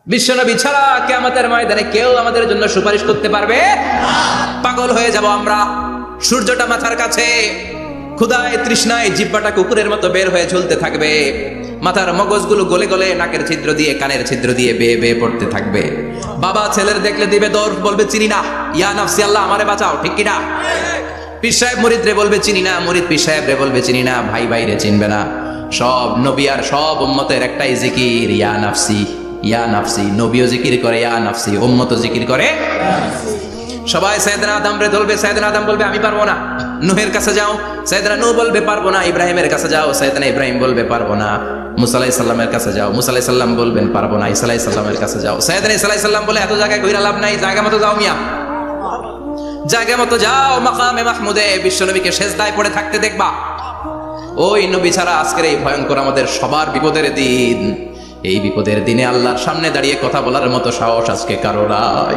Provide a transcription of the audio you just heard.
বিশ্বনবী ছাড়া কিয়ামতের ময়দানে কেউ আমাদের জন্য সুপারিশ করতে পারবে না। পাগল হয়ে যাব আমরা। সূর্যটা মাথার কাছে, ক্ষুধায় তৃষ্ণায় জিহ্বাটা কুকুরের মতো বের হয়ে ঝুলতে থাকবে, মাথার মগজগুলো গলে গলে নাকের ছিদ্র দিয়ে কানের ছিদ্র দিয়ে বেয়ে বেয়ে পড়তে থাকবে। বাবা ছেলের দেখলে দিবে দৌড়, বলবে চিনি না, ইয়া নাফসি আল্লাহ আমারে বাঁচাও, ঠিক কিনা? পীর সাহেব মুরিদ রে বলবে চিনি না, মুরিদ পীর সাহেব রে বলবে চিনি না, ভাই ভাই রে চিনবে না। সব নবী আর সব উম্মতের একটাই জিকির, ইয়া নাফসি ইয়া নাফসি। নবীও জিকির করে ইয়া নাফসি, উম্মতও জিকির করে। সবাই সাইয়েদনা আদম রে ধরবে, সাইয়েদনা আদম বলবে আমি পারবো না। নূহের কাছে যাও, সাইয়েদনা নূহ বলবে পারবো না। ইব্রাহিমের কাছে যাও, সাইয়েদনা ইব্রাহিম বলবে পারবো না। মুসা আলাইহিস সালামের কাছে যাও, মুসা আলাইহিস সালাম বলবেন পারবো না। ঈসা আলাইহিস সালামের কাছে যাও, সাইয়েদনা ঈসা আলাইহিস সালাম বলে এত জায়গায় ঘুরে লাভ নাই, জায়গা মতো যাও মিয়া, জায়গা মতো যাও। মাকামে মাহমুদে বিশ্বনবীকে সেজদায় পড়ে থাকতে দেখবা। ওই নবী ছাড়া আজকের এই ভয়ঙ্কর আমাদের সবার বিপদের দিন। এই বিপদের দিনে আল্লাহর সামনে দাঁড়িয়ে কথা বলার মতো সাহস আজকে কারো নাই।